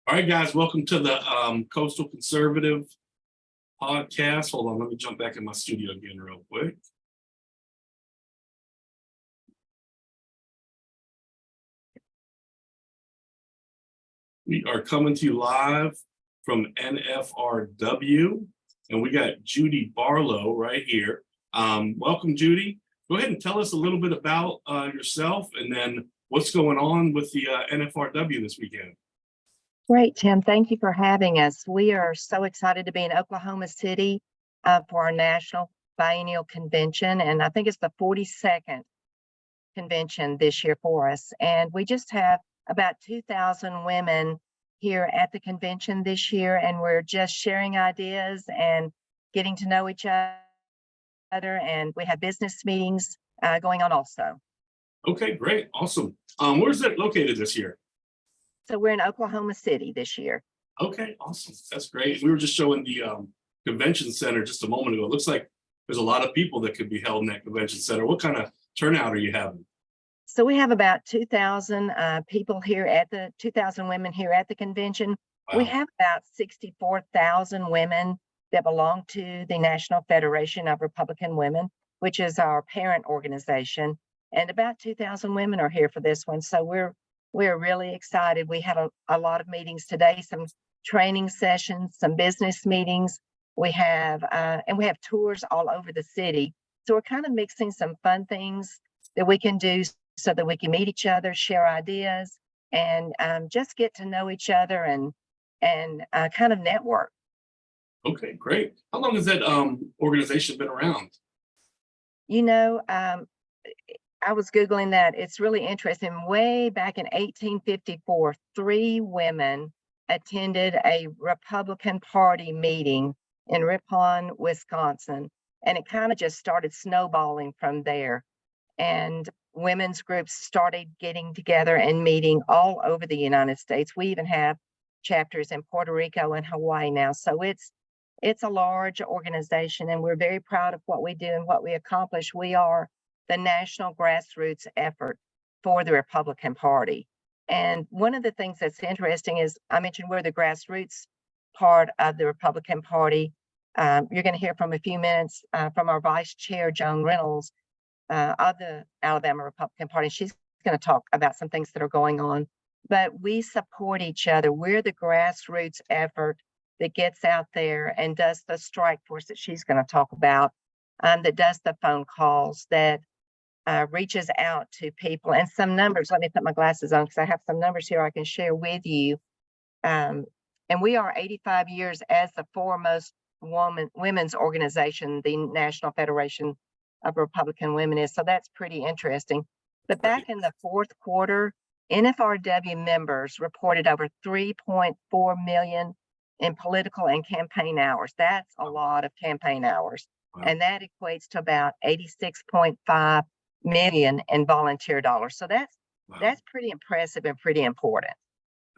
All right, guys, welcome to the Coastal Conservative podcast. Hold on, let me jump back in my studio again real quick. We are coming to you live from NFRW, and we got Judy Barlow right here. Welcome, Judy. Go ahead and tell us a little bit about yourself and then what's going on with the NFRW this weekend. Great, Tim. Thank you for having us. We are so excited to be in Oklahoma City for our National Biennial Convention, and I think it's the 42nd convention this year for us. And we just have about 2,000 women here at the convention this year, and we're just sharing ideas and getting to know each other, and we have business meetings going on also. Okay, great, awesome. Where's that located this year? So we're in Oklahoma City this year. Okay, awesome. That's great. We were just showing the convention center just a moment ago. It looks like there's a lot of people that could be held in that convention center. What kind of turnout are you having? So we have about 2,000 people here at the 2,000 women here at the convention. Wow. We have about 64,000 women that belong to the National Federation of Republican Women, which is our parent organization. And about 2,000 women are here for this one. So we're really excited. We had a lot of meetings today, some training sessions, some business meetings. We have tours all over the city. So we're kind of mixing some fun things that we can do so that we can meet each other, share ideas, and just get to know each other and kind of network. Okay, great. How long has that organization been around? You know, I was Googling that. It's really interesting. Way back in 1854, 3 women attended a Republican Party meeting in Ripon, Wisconsin. And it kind of just started snowballing from there. And women's groups started getting together and meeting all over the United States. We even have chapters in Puerto Rico and Hawaii now. So it's a large organization, and we're very proud of what we do and what we accomplish. We are the national grassroots effort for the Republican Party. And one of the things that's interesting is I mentioned we're the grassroots part of the Republican Party. You're going to hear from a few minutes from our Vice Chair, Joan Reynolds, of the Alabama Republican Party. She's going to talk about some things that are going on. But we support each other. We're the grassroots effort that gets out there and does the strike force that she's going to talk about, that does the phone calls, that reaches out to people. And some numbers, let me put my glasses on because I have some numbers here I can share with you. And we are 85 years as the foremost women's organization, the National Federation of Republican Women is. So that's pretty interesting. But back in the fourth quarter, NFRW members reported over 3.4 million in political and campaign hours. That's a lot of campaign hours. Wow. And that equates to about 86.5 million in volunteer dollars. So that's pretty impressive and pretty important.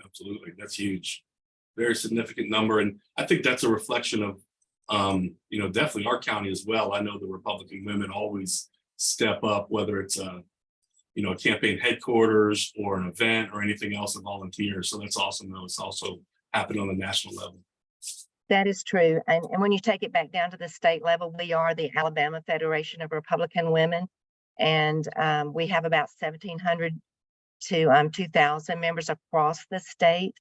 Absolutely. That's huge. Very significant number. And I think that's a reflection of, definitely our county as well. I know the Republican women always step up, whether it's a campaign headquarters or an event or anything else, a volunteer. So that's awesome. Though it's also happened on the national level. That is true. And when you take it back down to the state level, we are the Alabama Federation of Republican Women. And we have about 1,700 to 2,000 members across the state.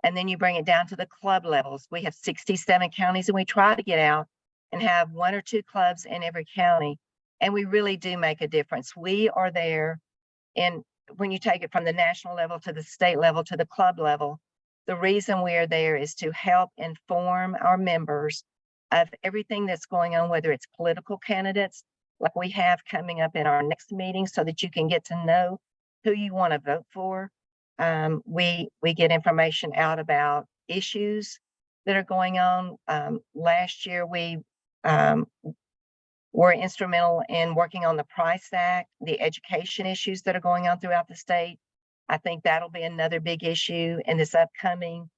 And then you bring it down to the club levels. We have 67 counties, and we try to get out and have 1 or 2 clubs in every county. And we really do make a difference. We are there. And when you take it from the national level to the state level to the club level, the reason we are there is to help inform our members of everything that's going on, whether it's political candidates, like we have coming up in our next meeting, so that you can get to know who you want to vote for. We get information out about issues that are going on. Last year, we were instrumental in working on the Price Act, the education issues that are going on throughout the state. I think that'll be another big issue in this upcoming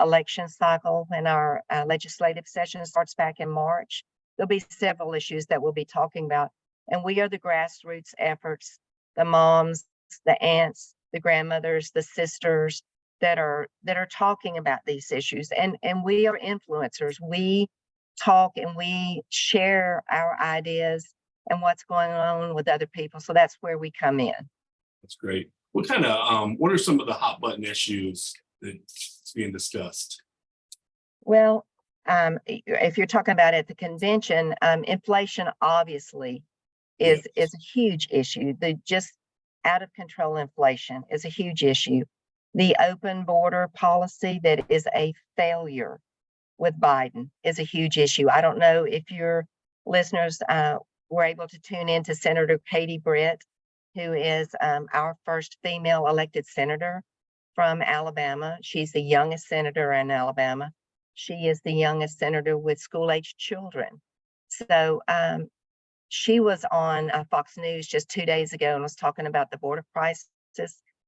election cycle when our legislative session starts back in March. There'll be several issues that we'll be talking about. And we are the grassroots efforts, the moms, the aunts, the grandmothers, the sisters that are talking about these issues, and we are influencers. We talk and we share our ideas and what's going on with other people. So that's where we come in. That's great. What kind of what are some of the hot button issues that's being discussed? Well, if you're talking about at the convention, inflation obviously is a huge issue. The just out of control inflation is a huge issue. The open border policy that is a failure with Biden is a huge issue. I don't know if your listeners were able to tune in to Senator Katie Britt, who is our first female elected senator from Alabama. She's the youngest senator in Alabama. She is the youngest senator with school-aged children. So she was on Fox News just 2 days ago and was talking about the border crisis.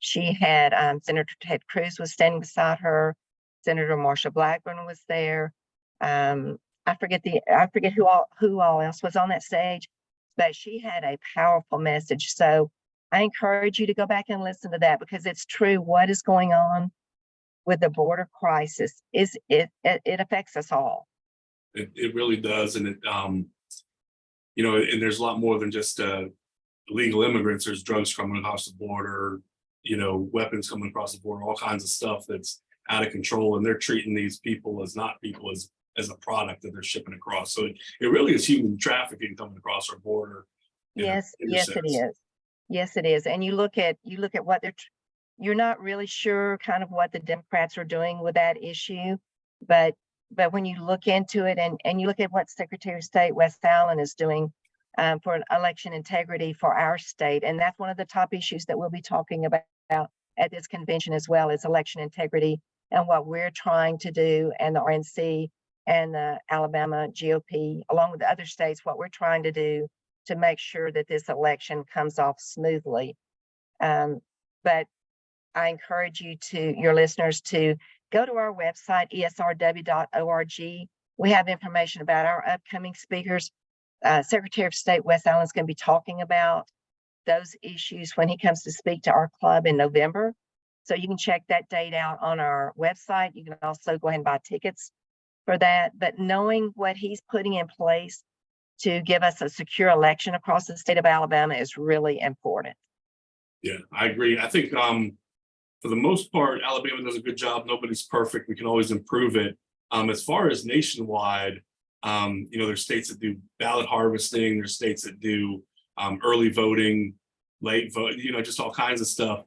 She had Senator Ted Cruz was standing beside her. Senator Marsha Blackburn was there. I forget who all else was on that stage, but she had a powerful message. So I encourage you to go back and listen to that, because it's true. What is going on with the border crisis is it affects us all. It really does, and it you know, and there's a lot more than just illegal immigrants. There's drugs coming across the border, you know, weapons coming across the border, all kinds of stuff that's out of control, and they're treating these people as not people, as a product that they're shipping across. So it really is human trafficking coming across our border. Yes, yes, it is. Yes, it is. And you look at what you're not really sure kind of what the Democrats are doing with that issue, but when you look into it and you look at what Secretary of State Wes Allen is doing for election integrity for our state, and that's one of the top issues that we'll be talking about at this convention as well, is election integrity and what we're trying to do, and the RNC and the Alabama GOP, along with the other states, what we're trying to do to make sure that this election comes off smoothly. But I encourage your listeners to go to our website, esrw.org. We have information about our upcoming speakers. Secretary of State Wes Allen is going to be talking about those issues when he comes to speak to our club in November. So you can check that date out on our website. You can also go ahead and buy tickets for that. But knowing what he's putting in place to give us a secure election across the state of Alabama is really important. Yeah, I agree. I think for the most part, Alabama does a good job. Nobody's perfect. We can always improve it. As far as nationwide, you know, there's states that do ballot harvesting. There's states that do early voting, late vote, you know, just all kinds of stuff.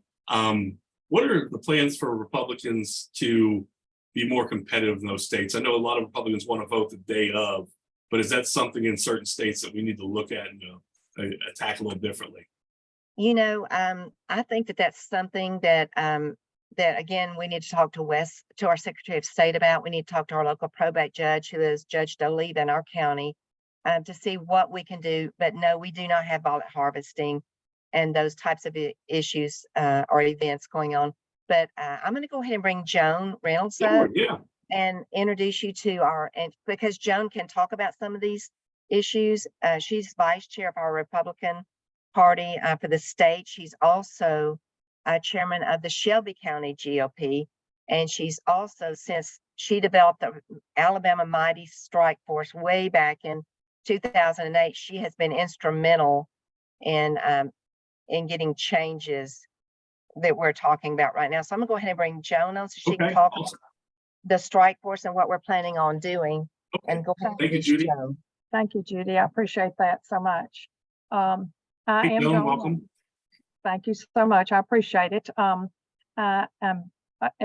What are the plans for Republicans to be more competitive in those states? I know a lot of Republicans want to vote the day of, but is that something in certain states that we need to look at and attack a little differently? You know, I think that that's something that again, we need to talk to our Secretary of State about. We need to talk to our local probate judge, who is Judge Doleve in our county, to see what we can do. But no, we do not have ballot harvesting and those types of issues or events going on. But I'm going to go ahead and bring Joan Reynolds up and introduce you to because Joan can talk about some of these issues. She's vice chair of our Republican Party for the state. She's also chairman of the Shelby County GOP, and she's also, since she developed the Alabama Mighty Strike Force way back in 2008, she has been instrumental in getting changes that we're talking about right now. So I'm gonna go ahead and bring Joan on so she can talk about the strike force and what we're planning on doing. And go ahead. Thank you, Judy. Joan. Thank you, Judy. I appreciate that so much. I am Joan, Joan. welcome. Thank you so much. I appreciate it. As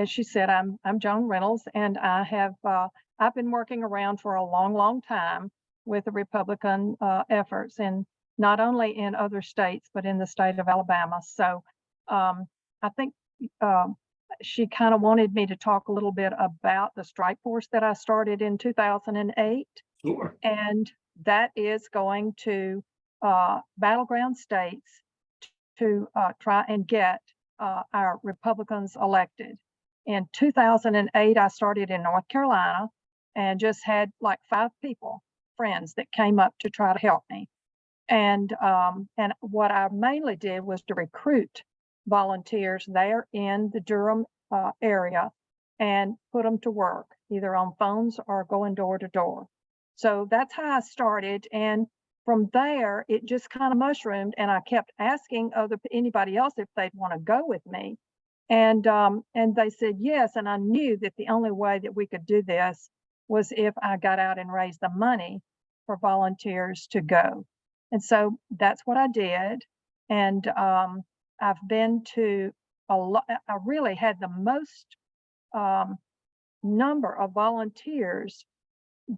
she said, I'm Joan Reynolds, and I've been working around for a long, long time with the Republican efforts, and not only in other states, but in the state of Alabama. So I think she kind of wanted me to talk a little bit about the strike force that I started in 2008. Sure. And that is going to battleground states to try and get our Republicans elected. In 2008, I started in North Carolina and just had like 5 friends that came up to try to help me. And what I mainly did was to recruit volunteers there in the Durham area and put them to work, either on phones or going door to door. So that's how I started. And from there, it just kind of mushroomed, and I kept asking anybody else if they'd want to go with me. And they said yes. And I knew that the only way that we could do this was if I got out and raised the money for volunteers to go. And so that's what I did. And I've been to a lot. I really had the most number of volunteers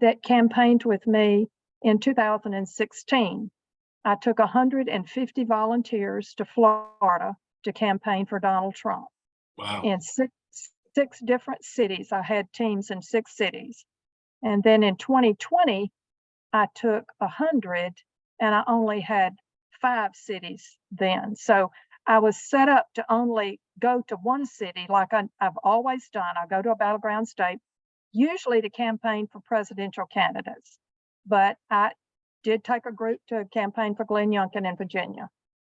that campaigned with me in 2016. I took 150 volunteers to Florida to campaign for Donald Trump. Wow. In six different cities. I had teams in 6 cities. And then in 2020, I took 100, and I only had 5 cities then. So I was set up to only go to one city like I've always done. I go to a battleground state, usually to campaign for presidential candidates. But I did take a group to campaign for Glenn Youngkin in Virginia.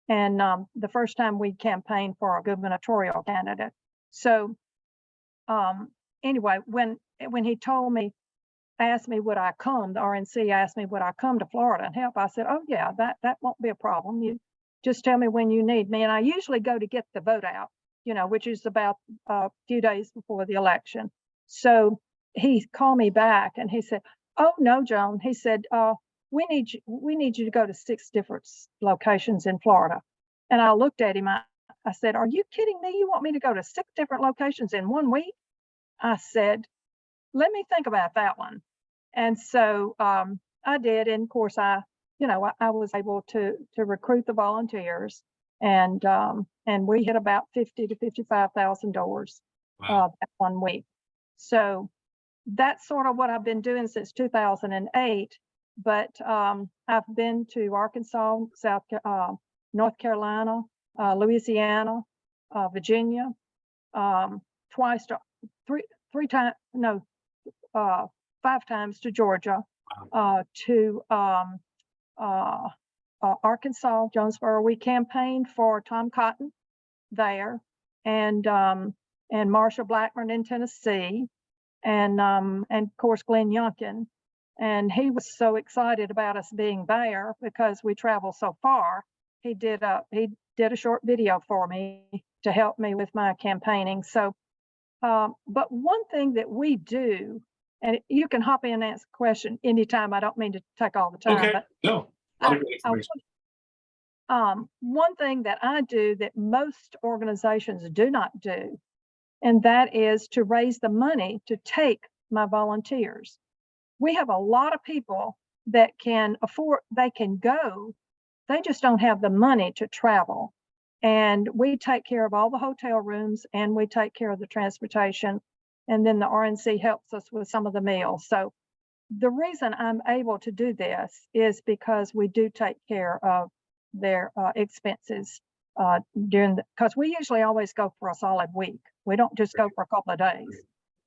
And the first time we campaigned for a gubernatorial candidate. So anyway, when he asked me would I come, the RNC asked me would I come to Florida and help, I said, oh yeah, that won't be a problem. You just tell me when you need me. And I usually go to get the vote out, which is about a few days before the election. So he called me back and he said, oh no, Joan, he said, we need you to go to 6 different locations in Florida. And I looked at him, I said, are you kidding me? You want me to go to 6 different locations in 1 week? I said, let me think about that one. And so I did. And of course, I was able to recruit the volunteers, and we hit about 50 to 55,000 doors that 1 week. So that's sort of what I've been doing since 2008. But I've been to Arkansas, North Carolina, Louisiana, Virginia, 5 times to Georgia, to Arkansas, Jonesboro. We campaigned for Tom Cotton there, and Marsha Blackburn in Tennessee, and of course Glenn Youngkin. And he was so excited about us being there because we travel so far. He did a short video for me to help me with my campaigning. So, but one thing that we do, and you can hop in and ask a question anytime. I don't mean to take all the time. Okay. But No. One thing that I do that most organizations do not do, and that is to raise the money to take my volunteers. We have a lot of people that can afford, they can go, they just don't have the money to travel. And we take care of all the hotel rooms, and we take care of the transportation. And then the RNC helps us with some of the meals. So the reason I'm able to do this is because we do take care of their expenses because we usually always go for a solid week. We don't just go for a couple of days.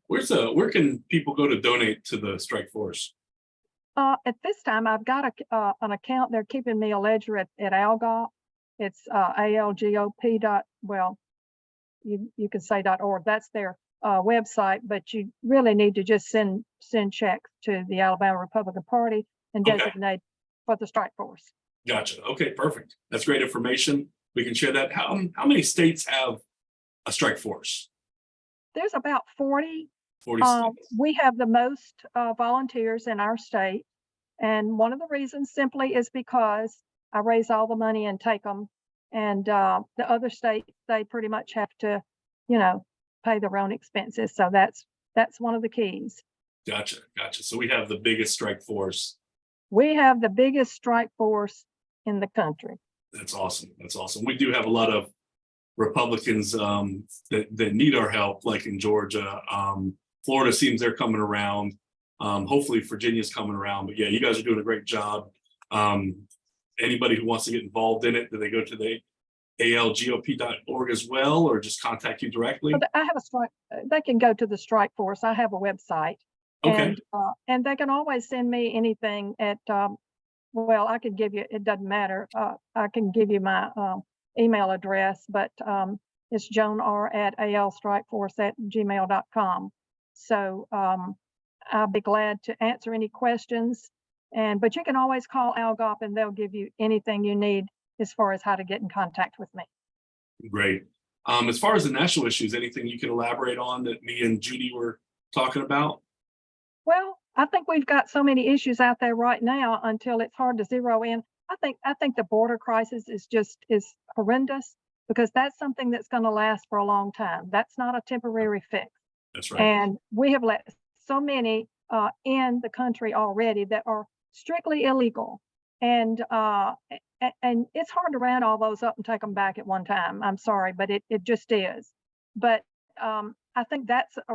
Where can people go to donate to the strike force? At this time, I've got an account. They're keeping me a ledger at ALGOP. It's ALGOP. You can say .org. That's their website, but you really need to just send checks to the Alabama Republican Party and designate for the strike force. Gotcha. Okay, perfect. That's great information. We can share that. How many states have a strike force? There's about 40. 40 states. We have the most volunteers in our state. And one of the reasons simply is because I raise all the money and take them. And the other states, they pretty much have to, pay their own expenses. So that's one of the keys. Gotcha. So we have the biggest strike force. We have the biggest strike force in the country. That's awesome. We do have a lot of Republicans that need our help, like in Georgia. Florida seems they're coming around. Hopefully Virginia's coming around. But yeah, you guys are doing a great job. Anybody who wants to get involved in it, do they go to the algop.org as well, or just contact you directly? I have a strike. They can go to the strike force. I have a website. Okay. And they can always send me anything at, I can give you, it doesn't matter. I can give you my email address, but It's joanr@alstrikeforce@gmail.com. So I'll be glad to answer any questions. But you can always call ALGOP and they'll give you anything you need as far as how to get in contact with me. Great. As far as the national issues, anything you can elaborate on that me and Judy were talking about? Well, I think we've got so many issues out there right now until it's hard to zero in. I think the border crisis is horrendous, because that's something that's going to last for a long time. That's not a temporary fix. That's right. And we have let so many in the country already that are strictly illegal. And it's hard to round all those up and take them back at one time. I'm sorry, but it just is. But I think that's a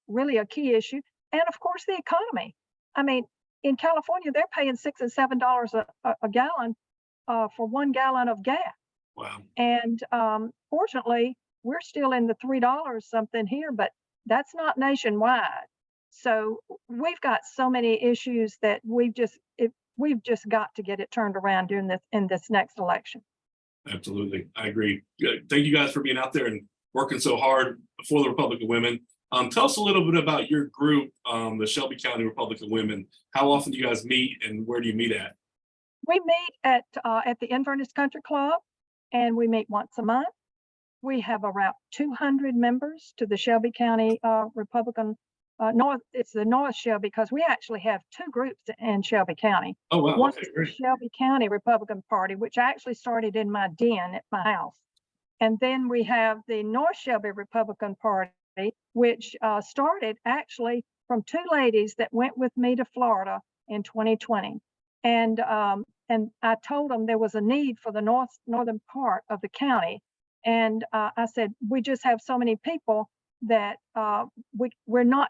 really a key issue. And of course, the economy. I mean, in California, they're paying $6 and $7 a gallon for 1 gallon of gas. Wow. And fortunately, we're still in the $3 something here, but that's not nationwide. So we've got so many issues that we've just got to get it turned around in this next election. Absolutely. I agree. Good. Thank you guys for being out there and working so hard for the Republican Women. Tell us a little bit about your group, the Shelby County Republican Women. How often do you guys meet, and where do you meet at? We meet at the Inverness Country Club, and we meet once a month. We have around 200 members to the Shelby County Republican North. It's the North Shelby, because we actually have two groups in Shelby County. Oh, wow. One Okay, is the great. Shelby County Republican Party, which actually started in my den at my house. And then we have the North Shelby Republican Party, which started actually from two ladies that went with me to Florida in 2020. And I told them there was a need for the northern part of the county. And I said, we just have so many people that we're not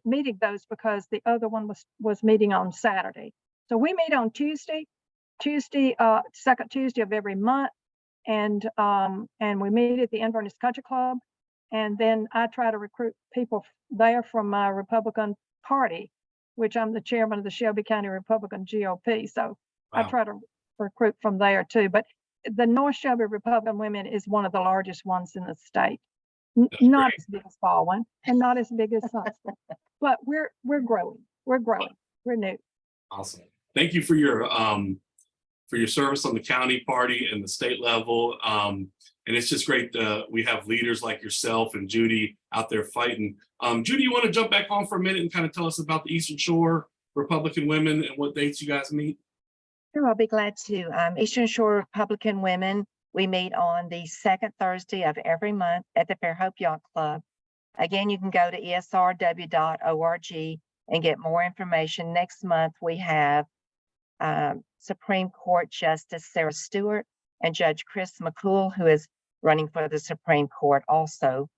meeting those, because the other one was meeting on Saturday. So we meet on Tuesday, second Tuesday of every month. And we meet at the Inverness Country Club. And then I try to recruit people there from my Republican Party, which I'm the chairman of the Shelby County Republican GOP. So I Wow. try to recruit from there too. But the North Shelby Republican Women is one of the largest ones in the state. Not great. as big as Baldwin and not as big as Huntsville, but we're growing. We're growing. We're new. Awesome. Thank you for your service on the county party and the state level. And it's just great that we have leaders like yourself and Judy out there fighting. Judy, you want to jump back on for a minute and kind of tell us about the Eastern Shore Republican Women and what dates you guys meet? Sure, I'll be glad to. Eastern Shore Republican Women, we meet on the second Thursday of every month at the Fairhope Yacht Club. Again, you can go to esrw.org and get more information. Next month, we have Supreme Court Justice Sarah Stewart and Judge Chris McCool, who is running for the Supreme Court, also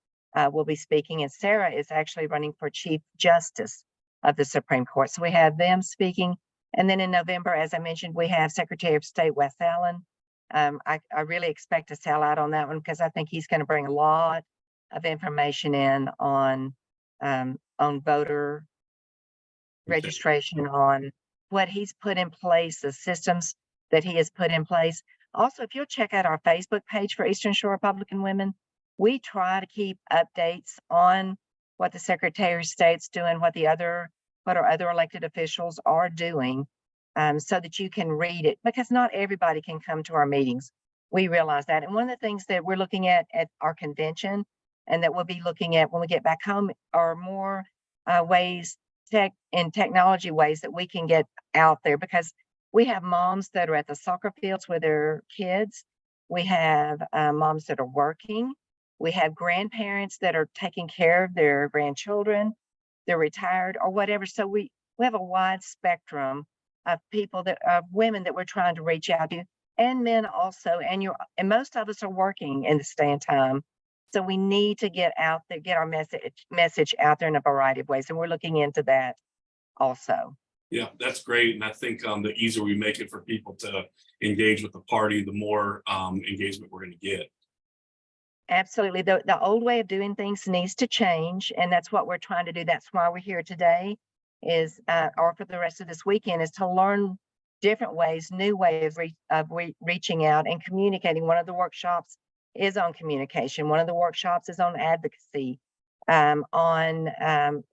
will be speaking. And Sarah is actually running for Chief Justice of the Supreme Court. So we have them speaking. And then in November, as I mentioned, we have Secretary of State Wes Allen. I really expect to sell out on that one, because I think he's going to bring a lot of information in on voter registration, on what he's put in place, the systems that he has put in place. Also, if you'll check out our Facebook page for Eastern Shore Republican Women, we try to keep updates on what the Secretary of State's doing, what our other elected officials are doing, so that you can read it, because not everybody can come to our meetings. We realize that. And one of the things that we're looking at our convention, and that we'll be looking at when we get back home, are more ways, technology ways that we can get out there, because we have moms that are at the soccer fields with their kids. We have moms that are working. We have grandparents that are taking care of their grandchildren. They're retired or whatever. So we have a wide spectrum of people of women that we're trying to reach out to, and men also. And most of us are working in this day and time. So we need to get out there, get our message out there in a variety of ways. And we're looking into that also. Yeah, that's great. And I think the easier we make it for people to engage with the party, the more engagement we're going to get. Absolutely. The old way of doing things needs to change. And that's what we're trying to do. That's why we're here today, or for the rest of this weekend, is to learn different ways, new ways of reaching out and communicating. One of the workshops is on communication. One of the workshops is on advocacy, on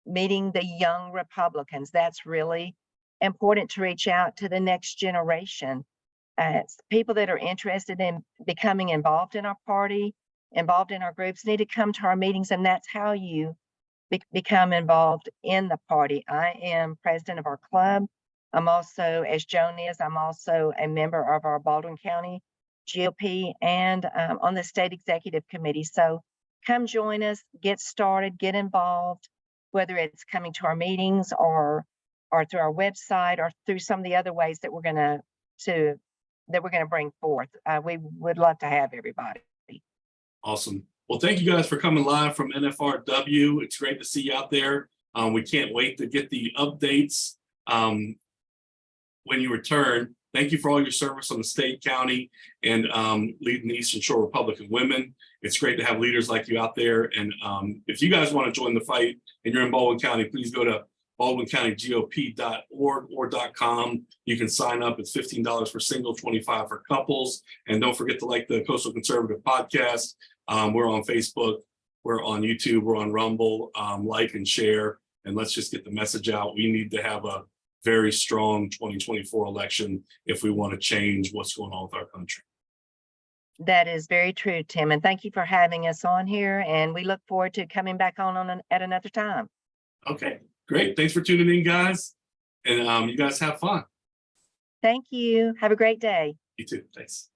meeting the young Republicans. That's really important to reach out to the next generation. People that are interested in becoming involved in our party, involved in our groups, need to come to our meetings, and that's how you become involved in the party. I am president of our club. I'm also, as Joan is, I'm also a member of our Baldwin County GOP and on the state executive committee. So come join us, get started, get involved, whether it's coming to our meetings or through our website or through some of the other ways that we're going to bring forth. We would love to have everybody. Awesome. Well, thank you guys for coming live from NFRW. It's great to see you out there. We can't wait to get the updates when you return. Thank you for all your service on the state, county, and leading the Eastern Shore Republican women. It's great to have leaders like you out there. And if you guys want to join the fight and you're in Baldwin County, please go to baldwincounty.gop.org or .com. You can sign up. It's $15 for single, $25 for couples. And don't forget to like the Coastal Conservative podcast. We're on Facebook, we're on YouTube, we're on Rumble. Like and share, and let's just get the message out. We need to have a very strong 2024 election if we want to change what's going on with our country. That is very true, Tim. And thank you for having us on here. And we look forward to coming back on at another time. Okay, great. Thanks for tuning in, guys. And you guys have fun. Thank you. Have a great day. You too. Thanks.